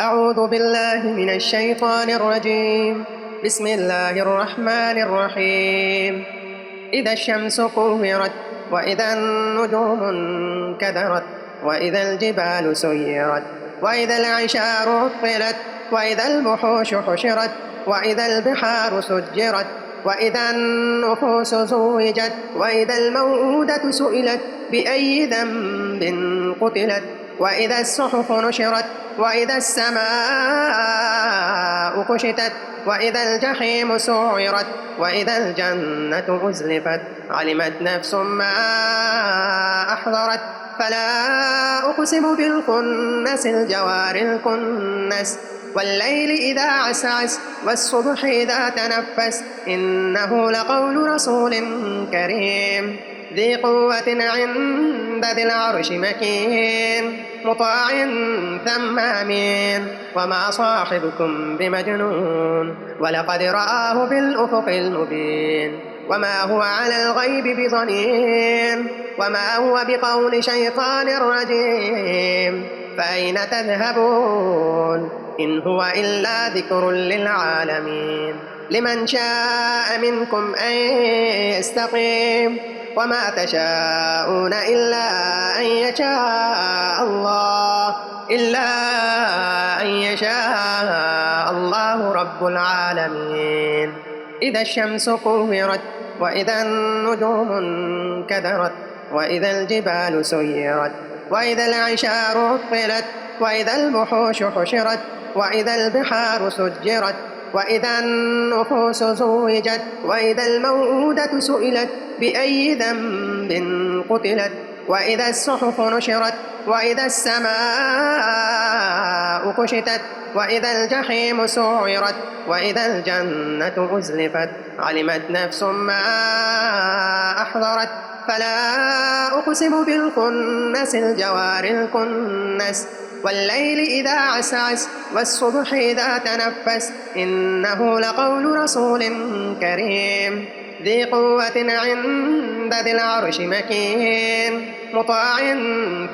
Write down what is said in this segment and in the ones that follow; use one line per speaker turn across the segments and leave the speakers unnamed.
أعوذ بالله من الشيطان الرجيم. بسم الله الرحمن الرحيم. إذا الشمس كورت وإذا النجوم انكدرت وإذا الجبال سيرت وإذا العشار عطلت وإذا الوحوش حشرت وإذا البحار سجرت وإذا النفوس زوجت وإذا الموءودة سئلت بأي ذنب قتلت وإذا الصحف نشرت وإذا السماء كشطت وإذا الجحيم سعرت وإذا الجنة أزلفت علمت نفس ما أحضرت فلا أقسم بالخنس الجوار الكنس والليل إذا عسعس والصبح إذا تنفس إنه لقول رسول كريم ذي قوة عند ذي العرش مكين مطاع ثم أمين وما صاحبكم بمجنون ولقد رآه بالأفق المبين وما هو على الغيب بضنين وما هو بقول شيطان رجيم فأين تذهبون إن هو إلا ذكر للعالمين لمن شاء منكم أن يستقيم وما تشاءون إلا أن يشاء الله رب العالمين. إذا الشمس كورت وإذا النجوم انكدرت وإذا الجبال سيرت وإذا العشار عطلت وإذا الوحوش حشرت وإذا البحار سجرت وإذا النفوس زوجت وإذا الموءودة سئلت بأي ذنب قتلت وإذا الصحف نشرت وإذا السماء كشطت وإذا الجحيم سعرت وإذا الجنة أزلفت علمت نفس ما أحضرت فلا أقسم بالخنس الجوار الكنس والليل إذا عسعس والصبح إذا تنفس إنه لقول رسول كريم ذي قوة عند ذي العرش مكين مطاع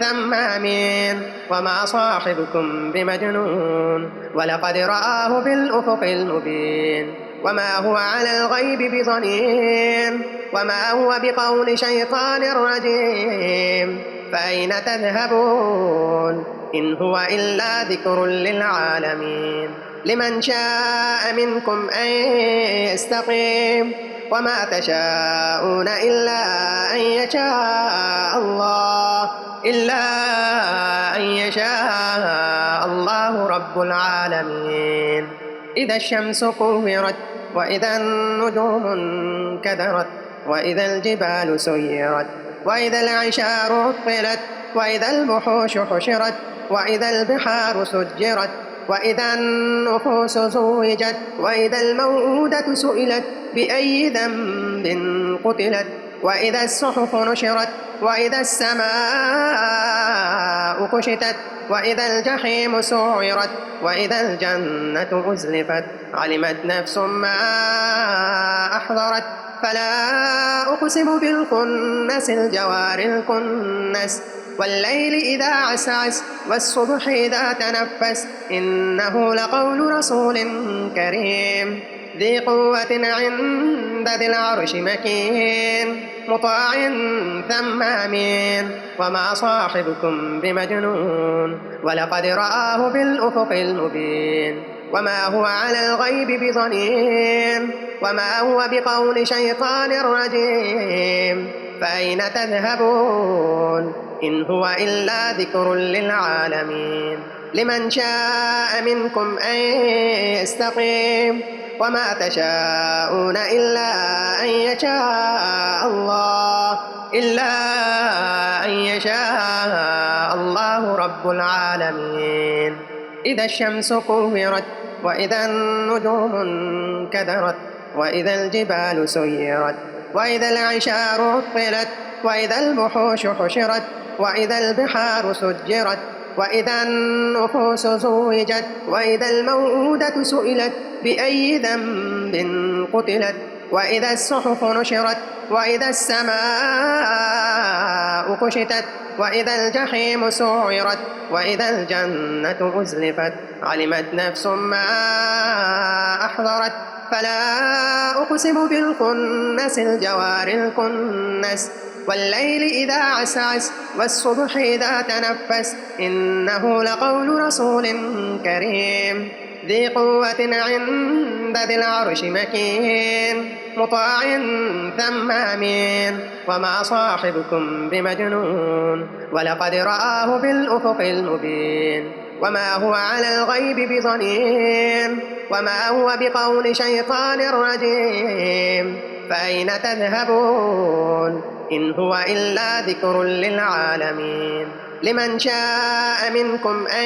ثم أمين وما صاحبكم بمجنون ولقد رآه بالأفق المبين وما هو على الغيب بضنين وما هو بقول شيطان رجيم فأين تذهبون إن هو إلا ذكر للعالمين لمن شاء منكم أن يستقيم وما تشاءون إلا أن يشاء الله رب العالمين. إذا الشمس كورت وإذا النجوم انكدرت وإذا الجبال سيرت وإذا العشار عطلت وإذا الوحوش حشرت وإذا البحار سجرت وإذا النفوس زوجت وإذا الموءودة سئلت بأي ذنب قتلت وإذا الصحف نشرت وإذا السماء كشطت وإذا الجحيم سعرت وإذا الجنة أزلفت علمت نفس ما أحضرت فلا أقسم بالخنس الجوار الكنس والليل إذا عسعس والصبح إذا تنفس إنه لقول رسول كريم ذي قوة عند ذي العرش مكين مطاع ثم أمين وما صاحبكم بمجنون ولقد رآه بالأفق المبين وما هو على الغيب بضنين وما هو بقول شيطان رجيم فأين تذهبون إن هو إلا ذكر للعالمين لمن شاء منكم أن يستقيم وما تشاءون إلا أن يشاء الله رب العالمين. إذا الشمس كورت وإذا النجوم انكدرت وإذا الجبال سيرت وإذا العشار عطلت وإذا الوحوش حشرت وإذا البحار سجرت وإذا النفوس زوجت وإذا الموءودة سئلت بأي ذنب قتلت وإذا الصحف نشرت وإذا السماء كشطت وإذا الجحيم سعرت وإذا الجنة أزلفت علمت نفس ما أحضرت فلا أقسم بالخنس الجوار الكنس والليل إذا عسعس والصبح إذا تنفس إنه لقول رسول كريم ذي قوة عند ذي العرش مكين مطاع ثم أمين وما صاحبكم بمجنون ولقد رآه بالأفق المبين وما هو على الغيب بضنين وما هو بقول شيطان رجيم فأين تذهبون إن هو إلا ذكر للعالمين لمن شاء منكم أن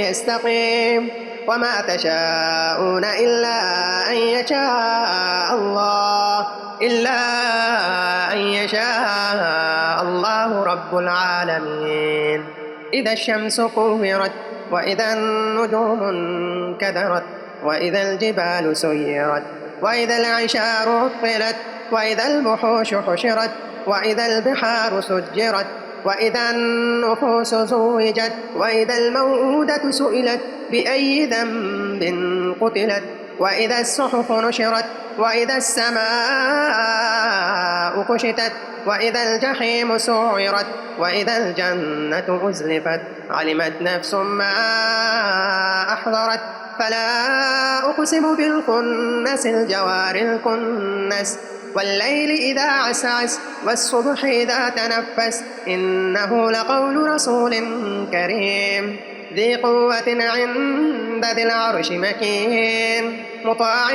يستقيم وما تشاءون إلا أن يشاء الله رب العالمين إذا الشمس كورت وإذا النجوم انكدرت وإذا الجبال سيرت وإذا العشار عطلت وإذا الوحوش حشرت وإذا البحار سجرت وإذا النفوس زوجت وإذا الموءودة سئلت بأي ذنب قتلت وإذا الصحف نشرت وإذا السماء كشطت وإذا الجحيم سعرت وإذا الجنة أزلفت علمت نفس ما أحضرت فلا أقسم بالخنس الجوار الكنس والليل إذا عسعس والصبح إذا تنفس إنه لقول رسول كريم ذي قوة عند ذي العرش مكين مطاع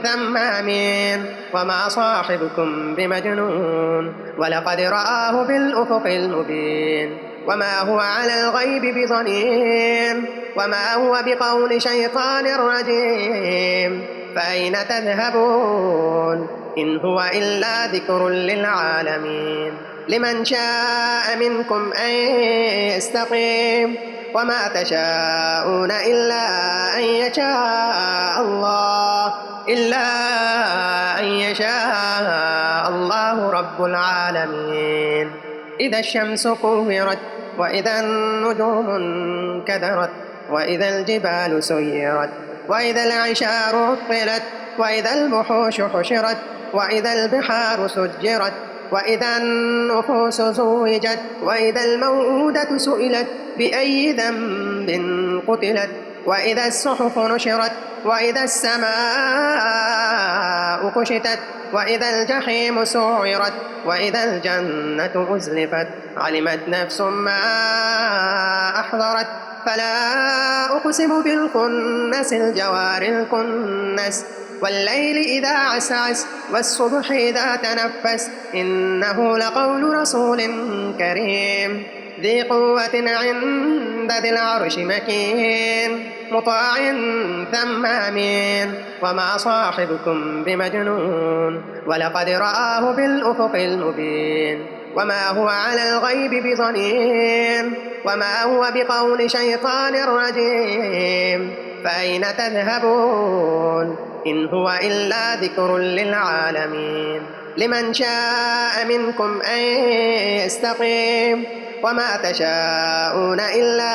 ثم أمين وما صاحبكم بمجنون ولقد رآه بالأفق المبين وما هو على الغيب بضنين وما هو بقول شيطان رجيم فأين تذهبون إن هو إلا ذكر للعالمين لمن شاء منكم أن يستقيم وما تشاءون إلا أن يشاء الله رب العالمين إذا الشمس كورت وإذا النجوم انكدرت وإذا الجبال سيرت وإذا العشار عطلت وإذا الوحوش حشرت وإذا البحار سجرت وإذا النفوس زوجت وإذا الموءودة سئلت بأي ذنب قتلت وإذا الصحف نشرت وإذا السماء كشطت وإذا الجحيم سعرت وإذا الجنة أزلفت علمت نفس ما أحضرت فلا أقسم بالخنس الجوار الكنس والليل إذا عسعس والصبح إذا تنفس إنه لقول رسول كريم ذي قوة عند ذي العرش مكين مطاع ثم أمين وما صاحبكم بمجنون ولقد رآه بالأفق المبين وما هو على الغيب بضنين وما هو بقول شيطان رجيم فأين تذهبون إن هو إلا ذكر للعالمين لمن شاء منكم أن يستقيم وما تشاءون إلا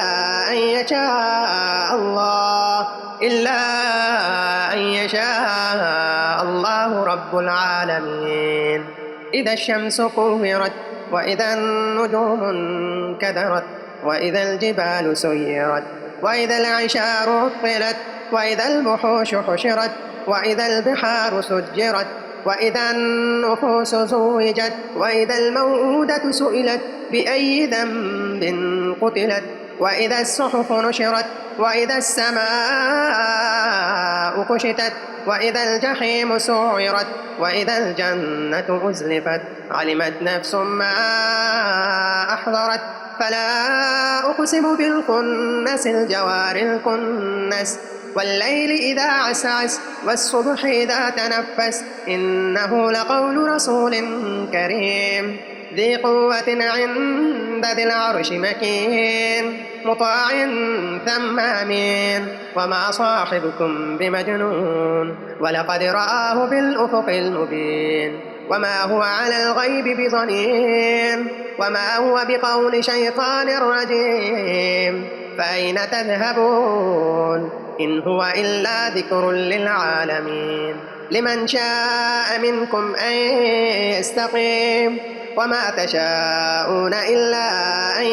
أن يشاء الله رب العالمين إذا الشمس كورت وإذا النجوم انكدرت وإذا الجبال سيرت وإذا العشار عطلت وإذا الوحوش حشرت وإذا البحار سجرت وإذا النفوس زوجت وإذا الموءودة سئلت بأي ذنب قتلت وإذا الصحف نشرت وإذا السماء كشطت وإذا الجحيم سعرت وإذا الجنة أزلفت علمت نفس ما أحضرت فلا أقسم بالخنس الجوار الكنس والليل إذا عسعس والصبح إذا تنفس إنه لقول رسول كريم ذي قوة عند ذي العرش مكين مطاع ثم أمين. وما صاحبكم بمجنون ولقد رآه بالأفق المبين. وما هو على الغيب بضنين وما هو بقول شيطان رجيم. فأين تذهبون إن هو إلا ذكر للعالمين. لمن شاء منكم أن يستقيم. وما تشاءون إلا أن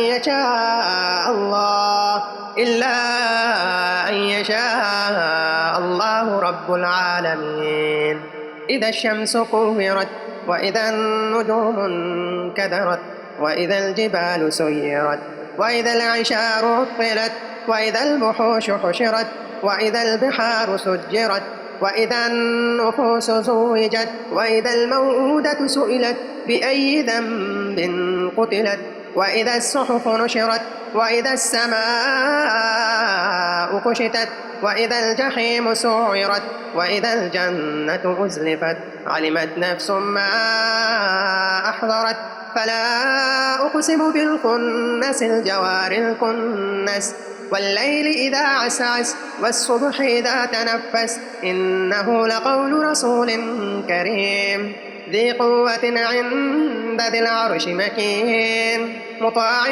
يشاء الله رب العالمين. إذا الشمس كورت وإذا النجوم انكدرت وإذا الجبال سيرت وإذا العشار عطلت وإذا الوحوش حشرت وإذا البحار سجرت وإذا النفوس زوجت وإذا الموءودة سئلت بأي ذنب قتلت وإذا الصحف نشرت وإذا السماء كشطت وإذا الجحيم سعرت وإذا الجنة أزلفت علمت نفس ما أحضرت. فلا أقسم بالخنس الجوار الكنس والليل إذا عسعس والصبح إذا تنفس إنه لقول رسول كريم ذي قوة عند ذي العرش مكين مطاع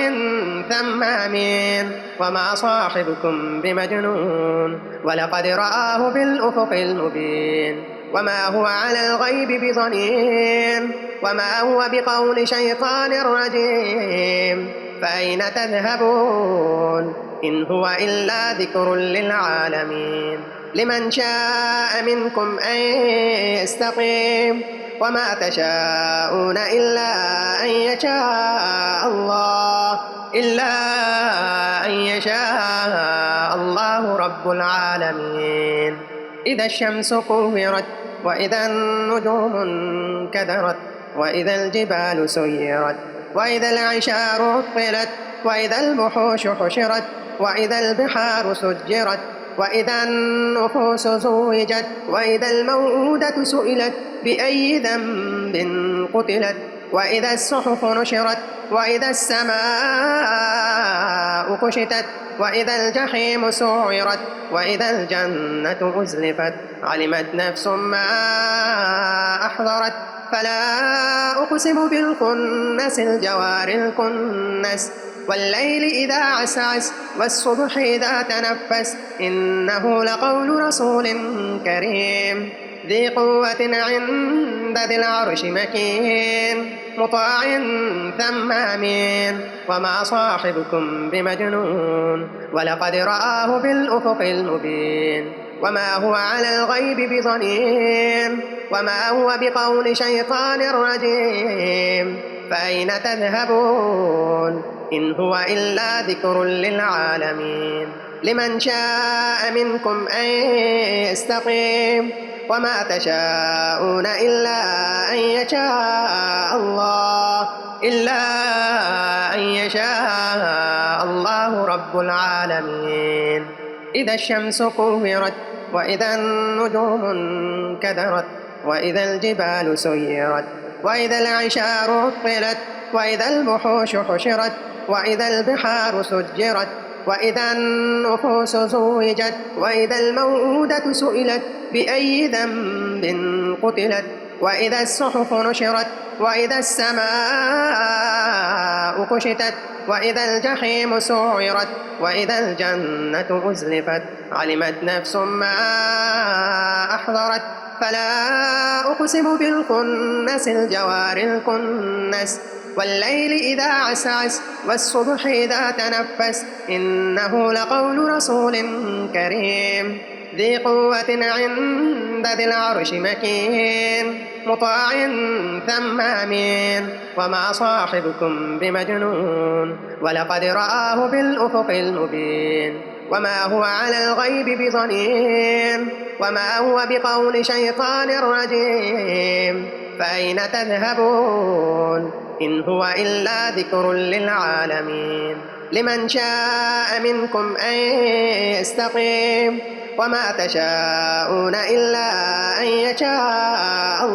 ثم أمين. وما صاحبكم بمجنون ولقد رآه بالأفق المبين. وما هو على الغيب بضنين وما هو بقول شيطان رجيم. فأين تذهبون إن هو إلا ذكر للعالمين. لمن شاء منكم أن يستقيم. وما تشاءون إلا أن يشاء الله رب العالمين. إذا الشمس كورت وإذا النجوم انكدرت وإذا الجبال سيرت وإذا العشار عطلت وإذا الوحوش حشرت وإذا البحار سجرت وإذا النفوس زوجت وإذا الموءودة سئلت بأي ذنب قتلت وإذا الصحف نشرت وإذا السماء كشطت وإذا الجحيم سعرت وإذا الجنة أزلفت علمت نفس ما أحضرت. فلا أقسم بالخنس الجوار الكنس والليل إذا عسعس والصبح إذا تنفس إنه لقول رسول كريم ذي قوة عند ذي العرش مكين مطاع ثم أمين. وما صاحبكم بمجنون ولقد رآه بالأفق المبين. وما هو على الغيب بضنين وما هو بقول شيطان رجيم. فأين تذهبون إن هو إلا ذكر للعالمين. لمن شاء منكم أن يستقيم. وما تشاءون إلا أن يشاء الله رب العالمين. إذا الشمس كورت وإذا النجوم انكدرت وإذا الجبال سيرت وإذا العشار عطلت وإذا الوحوش حشرت وإذا البحار سجرت وإذا النفوس زوجت وإذا الموءودة سئلت بأي ذنب قتلت وإذا الصحف نشرت وإذا السماء كشطت وإذا الجحيم سعرت وإذا الجنة أزلفت علمت نفس ما أحضرت. فلا أقسم بالخنس الجوار الكنس والليل إذا عسعس والصبح إذا تنفس إنه لقول رسول كريم ذي قوة عند ذي العرش مكين مطاع ثم أمين. وما صاحبكم بمجنون ولقد رآه بالأفق المبين. وما هو على الغيب بضنين وما هو بقول شيطان رجيم. فأين تذهبون إن هو إلا ذكر للعالمين. لمن شاء منكم أن يستقيم. وما تشاءون إلا أن يشاء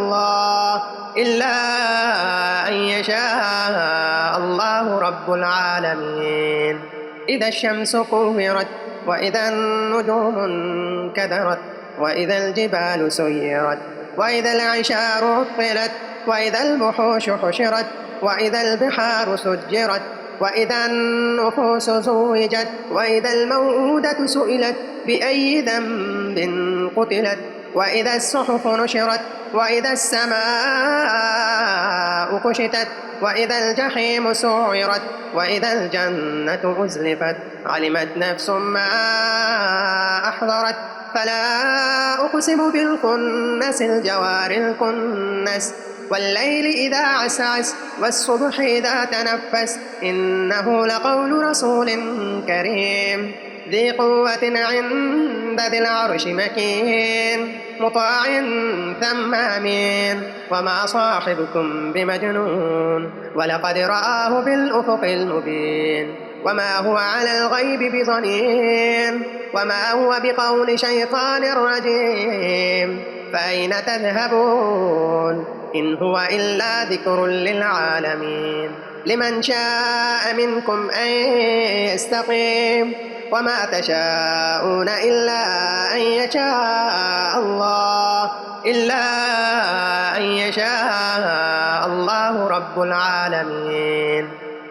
الله رب العالمين. إذا الشمس كورت وإذا النجوم انكدرت وإذا الجبال سيرت وإذا العشار عطلت وإذا الوحوش حشرت وإذا البحار سجرت وإذا النفوس زوجت وإذا الموءودة سئلت بأي ذنب قتلت وإذا الصحف نشرت وإذا السماء كشطت وإذا الجحيم سعرت وإذا الجنة أزلفت علمت نفس ما أحضرت فلا أقسم بالخنس الجوار الكنس والليل إذا عسعس والصبح إذا تنفس إنه لقول رسول كريم ذي قوة عند ذي العرش مكين مطاع ثم أمين وما صاحبكم بمجنون ولقد رآه بالأفق المبين وما هو على الغيب بضنين وما هو بقول شيطان رجيم فأين تذهبون إن هو إلا ذكر للعالمين لمن شاء منكم أن يستقيم وما تشاءون إلا أن يشاء الله رب العالمين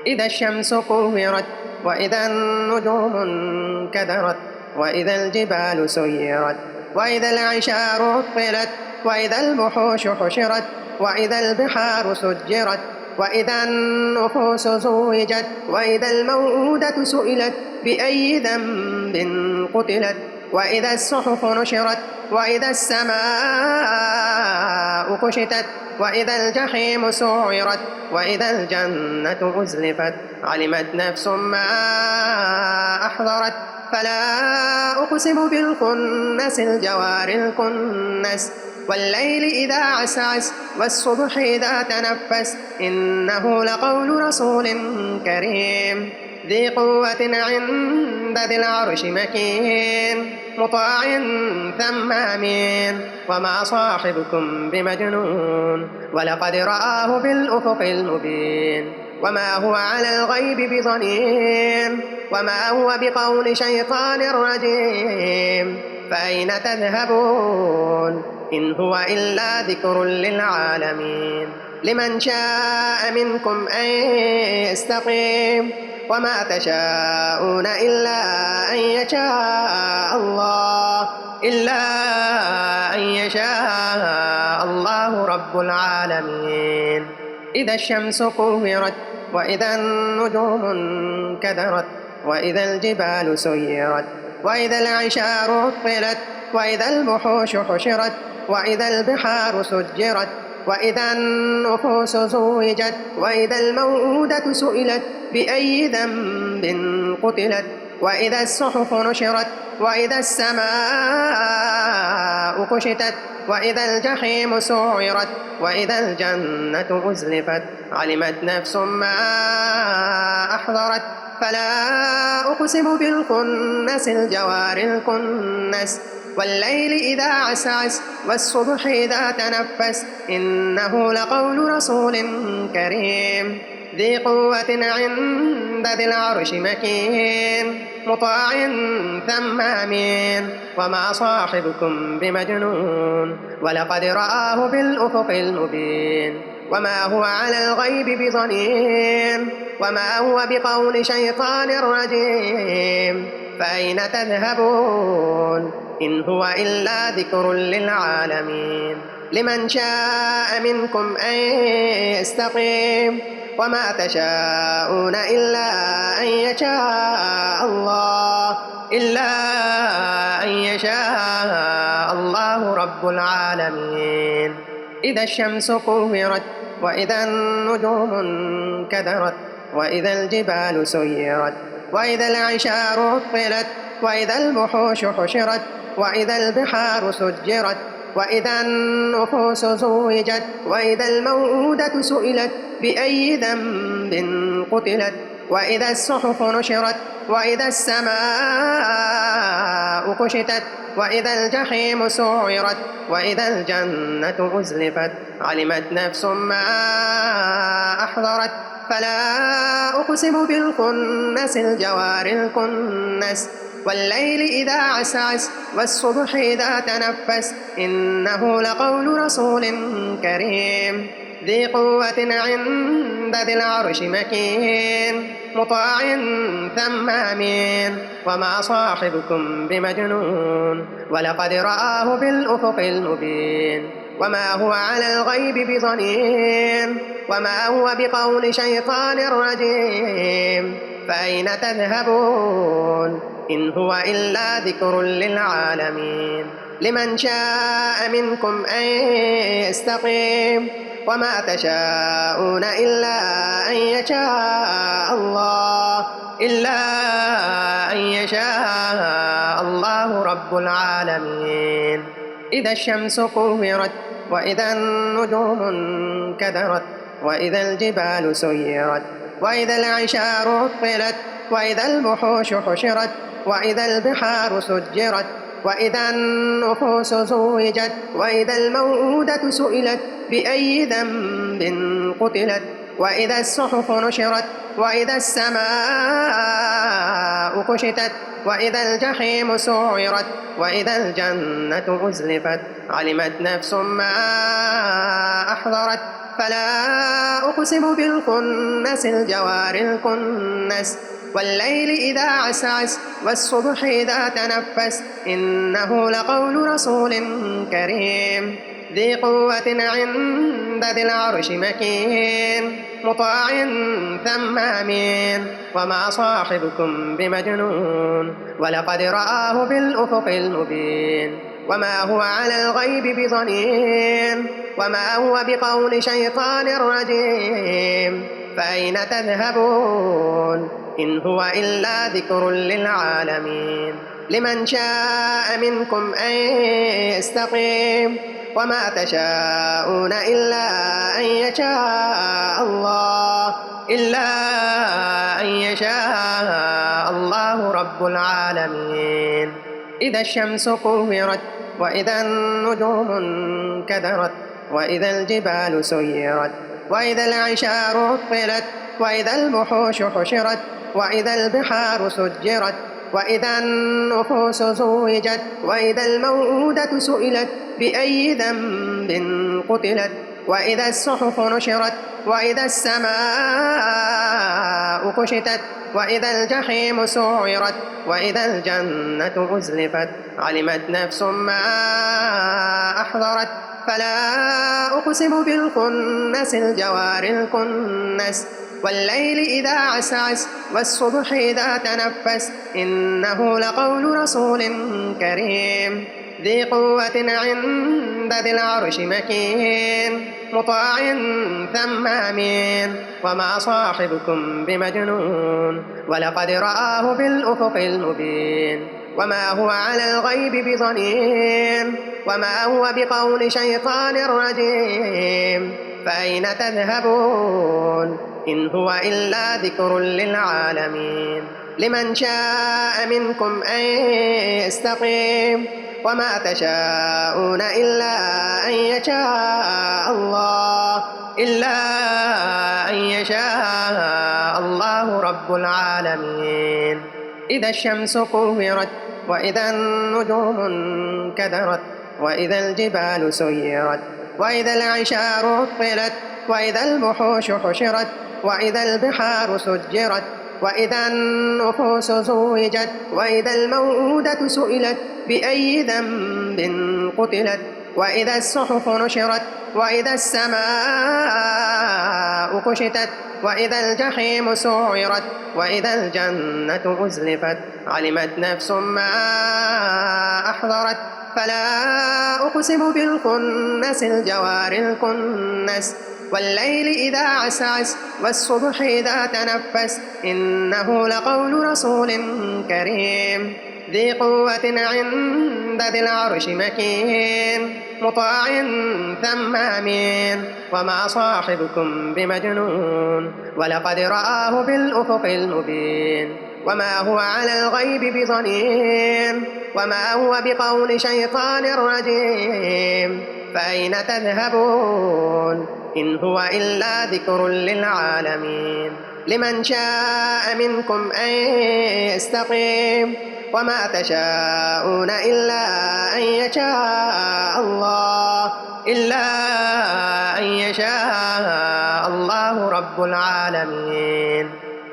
إذا الشمس كورت وإذا النجوم انكدرت وإذا الجبال سيرت وإذا العشار عطلت وإذا الوحوش حشرت وإذا البحار سجرت وإذا النفوس زوجت وإذا الموءودة سئلت بأي ذنب قتلت وإذا الصحف نشرت وإذا السماء كشطت وإذا الجحيم سعرت وإذا الجنة أزلفت علمت نفس ما أحضرت فلا أقسم بالخنس الجوار الكنس والليل إذا عسعس والصبح إذا تنفس إنه لقول رسول كريم ذي قوة عند ذي العرش مكين مطاع ثم أمين وما صاحبكم بمجنون ولقد رآه بالأفق المبين وما هو على الغيب بضنين وما هو بقول شيطان رجيم فأين تذهبون إن هو إلا ذكر للعالمين لمن شاء منكم أن يستقيم وما تشاءون إلا أن يشاء الله رب العالمين إذا الشمس كورت وإذا النجوم انكدرت وإذا الجبال سيرت وإذا العشار عطلت وإذا الوحوش حشرت وإذا البحار سجرت وإذا النفوس زوجت وإذا الموءودة سئلت بأي ذنب قتلت وإذا الصحف نشرت وإذا السماء كشطت وإذا الجحيم سعرت وإذا الجنة أزلفت علمت نفس ما أحضرت فلا أقسم بالخنس الجوار الكنس والليل إذا عسعس والصبح إذا تنفس إنه لقول رسول كريم ذي قوة عند ذي العرش مكين مطاع ثم أمين وما صاحبكم بمجنون ولقد رآه بالأفق المبين وما هو على الغيب بضنين وما هو بقول شيطان رجيم فأين تذهبون إن هو إلا ذكر للعالمين لمن شاء منكم أن يستقيم وما تشاءون إلا أن يشاء الله رب العالمين إذا الشمس كورت وإذا النجوم انكدرت وإذا الجبال سيرت وإذا العشار عطلت وإذا الوحوش حشرت وإذا البحار سجرت وإذا النفوس زوجت وإذا الموءودة سئلت بأي ذنب قتلت وإذا الصحف نشرت وإذا السماء كشطت وإذا الجحيم سعرت وإذا الجنة أزلفت علمت نفس ما أحضرت فلا أقسم بالخنس الجوار الكنس والليل إذا عسعس والصبح إذا تنفس إنه لقول رسول كريم ذي قوة عند ذي العرش مكين مطاع ثم أمين وما صاحبكم بمجنون ولقد رآه بالأفق المبين وما هو على الغيب بضنين وما هو بقول شيطان رجيم فأين تذهبون إن هو إلا ذكر للعالمين لمن شاء منكم أن يستقيم وما تشاءون إلا أن يشاء الله رب العالمين إذا الشمس كورت وإذا النجوم انكدرت وإذا الجبال سيرت وإذا العشار عطلت وإذا الوحوش حشرت وإذا البحار سجرت وإذا النفوس زوجت وإذا الموءودة سئلت بأي ذنب قتلت وإذا الصحف نشرت وإذا السماء كشطت وإذا الجحيم سعرت وإذا الجنة أزلفت علمت نفس ما أحضرت فلا أقسم بالخنس الجوار الكنس والليل إذا عسعس والصبح إذا تنفس إنه لقول رسول كريم ذي قوة عند ذي العرش مكين مطاع ثم أمين وما صاحبكم بمجنون ولقد رآه بالأفق المبين وما هو على الغيب بضنين وما هو بقول شيطان رجيم فأين تذهبون إن هو إلا ذكر للعالمين لمن شاء منكم أن يستقيم وما تشاءون إلا أن يشاء الله رب العالمين إذا الشمس كورت وإذا النجوم انكدرت وإذا الجبال سيرت وإذا العشار عطلت وإذا الوحوش حشرت وإذا البحار سجرت وإذا النفوس زوجت وإذا الموءودة سئلت بأي ذنب قتلت وإذا الصحف نشرت وإذا السماء كشطت وإذا الجحيم سعرت وإذا الجنة أزلفت علمت نفس ما أحضرت فلا أقسم بالخنس الجوار الكنس والليل إذا عسعس والصبح إذا تنفس إنه لقول رسول كريم ذي قوة عند ذي العرش مكين مطاع ثم أمين وما صاحبكم بمجنون ولقد رآه بالأفق المبين وما هو على الغيب بضنين وما هو بقول شيطان رجيم فأين تذهبون إن هو إلا ذكر للعالمين لمن شاء منكم أن يستقيم وما تشاءون إلا أن يشاء الله رب العالمين إذا الشمس كورت وإذا النجوم انكدرت وإذا الجبال سيرت وإذا العشار عطلت وإذا الوحوش حشرت وإذا البحار سجرت وإذا النفوس زوجت وإذا الموءودة سئلت بأي ذنب قتلت وإذا الصحف نشرت وإذا السماء كشطت وإذا الجحيم سعرت وإذا الجنة أزلفت علمت نفس ما أحضرت فلا أقسم بالخنس الجوار الكنس والليل إذا عسعس والصبح إذا تنفس إنه لقول رسول كريم ذي قوة عند ذي العرش مكين مطاع ثم أمين وما صاحبكم بمجنون ولقد رآه بالأفق المبين وما هو على الغيب بضنين وما هو بقول شيطان رجيم فأين تذهبون إن هو إلا ذكر للعالمين لمن شاء منكم أن يستقيم وما تشاءون إلا أن يشاء الله رب العالمين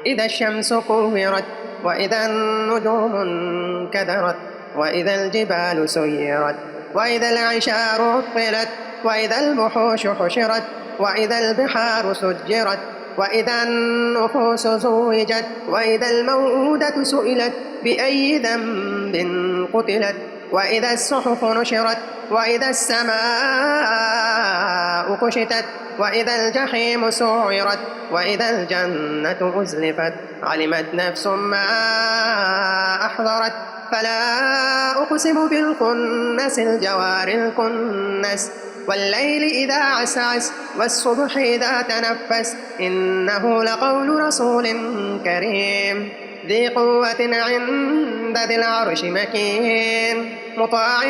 إذا الشمس كورت وإذا النجوم انكدرت وإذا الجبال سيرت وإذا العشار عطلت وإذا الوحوش حشرت وإذا البحار سجرت وإذا النفوس زوجت وإذا الموءودة سئلت بأي ذنب قتلت وإذا الصحف نشرت وإذا السماء كشطت وإذا الجحيم سعرت وإذا الجنة أزلفت علمت نفس ما أحضرت فلا أقسم بالخنس الجوار الكنس والليل إذا عسعس والصبح إذا تنفس إنه لقول رسول كريم ذي قوة عند ذي العرش مكين مطاع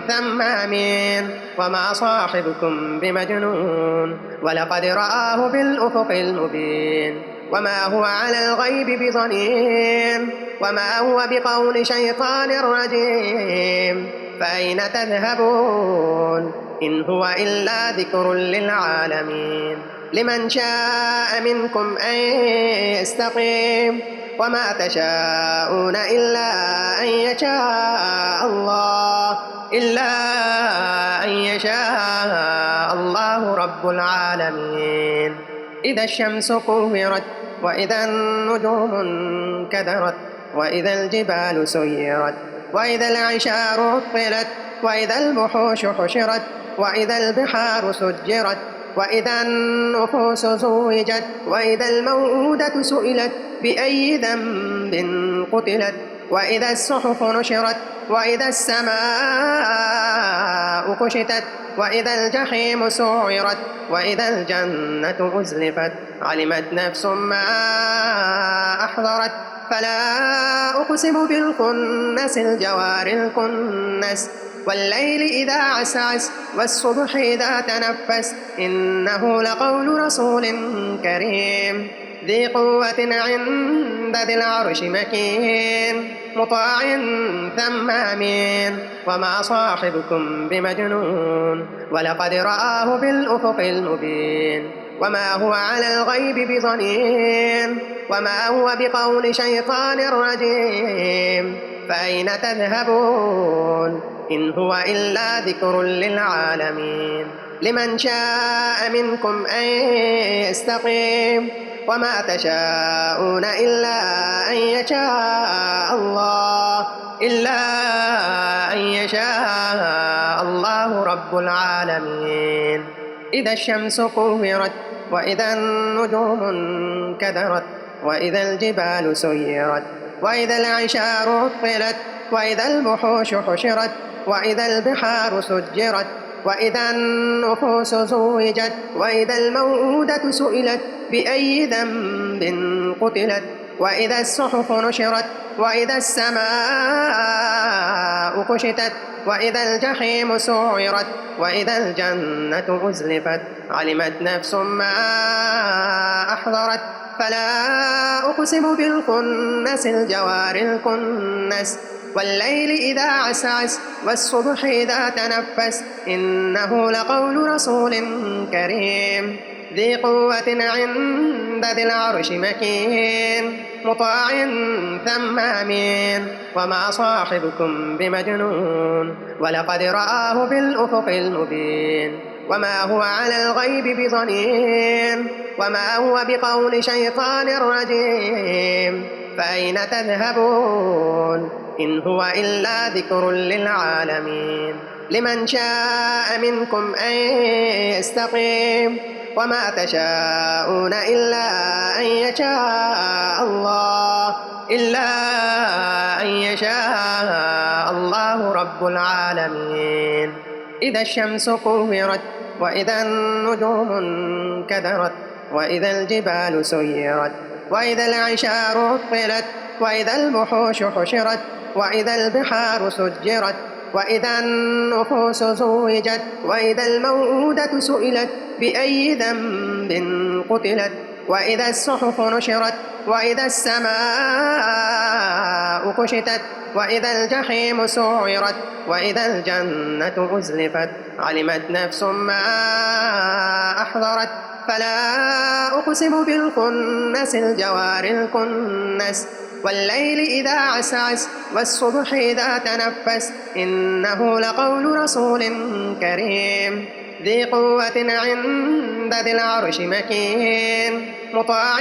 ثم أمين وما صاحبكم بمجنون ولقد رآه بالأفق المبين وما هو على الغيب بضنين وما هو بقول شيطان رجيم فأين تذهبون إن هو إلا ذكر للعالمين لمن شاء منكم أن يستقيم وما تشاءون إلا أن يشاء الله رب العالمين إذا الشمس كورت وإذا النجوم انكدرت وإذا الجبال سيرت وإذا العشار عطلت وإذا الوحوش حشرت وإذا البحار سجرت وإذا النفوس زوجت وإذا الموءودة سئلت بأي ذنب قتلت وإذا الصحف نشرت وإذا السماء كشطت وإذا الجحيم سعرت وإذا الجنة أزلفت علمت نفس ما أحضرت فلا أقسم بالخنس الجوار الكنس والليل إذا عسعس والصبح إذا تنفس إنه لقول رسول كريم ذي قوة عند ذي العرش مكين مطاع ثم أمين وما صاحبكم بمجنون ولقد رآه بالأفق المبين وما هو على الغيب بضنين وما هو بقول شيطان رجيم فأين تذهبون إن هو إلا ذكر للعالمين لمن شاء منكم أن يستقيم وما تشاءون إلا أن يشاء الله رب العالمين إذا الشمس كورت وإذا النجوم انكدرت وإذا الجبال سيرت وإذا العشار عطلت وإذا الوحوش حشرت وإذا البحار سجرت وإذا النفوس زوجت وإذا الموءودة سئلت بأي ذنب قتلت وإذا الصحف نشرت وإذا السماء كشطت وإذا الجحيم سعرت وإذا الجنة أزلفت علمت نفس ما أحضرت فلا أقسم بالخنس الجوار الكنس والليل إذا عسعس والصبح إذا تنفس إنه لقول رسول كريم ذي قوة عند ذي العرش مكين مطاع ثم أمين وما صاحبكم بمجنون ولقد رآه بالأفق المبين وما هو على الغيب بضنين وما هو بقول شيطان رجيم فأين تذهبون إن هو إلا ذكر للعالمين لمن شاء منكم أن يستقيم وما تشاءون إلا أن يشاء الله رب العالمين إذا الشمس كورت وإذا النجوم انكدرت وإذا الجبال سيرت وإذا العشار عطلت وإذا الوحوش حشرت وإذا البحار سجرت وإذا النفوس زوجت وإذا الموءودة سئلت بأي ذنب قتلت وإذا الصحف نشرت وإذا السماء كشطت وإذا الجحيم سعرت وإذا الجنة أزلفت علمت نفس ما أحضرت فلا أقسم بالخنس الجوار الكنس والليل إذا عسعس والصبح إذا تنفس إنه لقول رسول كريم ذي قوة عند ذي العرش مكين مطاع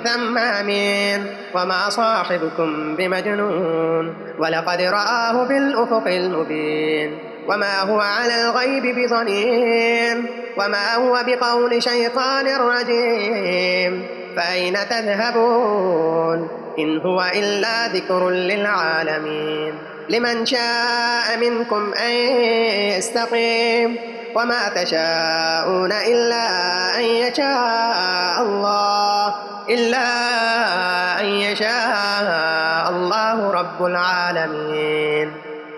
ثم أمين وما صاحبكم بمجنون ولقد رآه بالأفق المبين وما هو على الغيب بضنين وما هو بقول شيطان رجيم فأين تذهبون إن هو إلا ذكر للعالمين لمن شاء منكم أن يستقيم وما تشاءون إلا أن يشاء الله رب العالمين.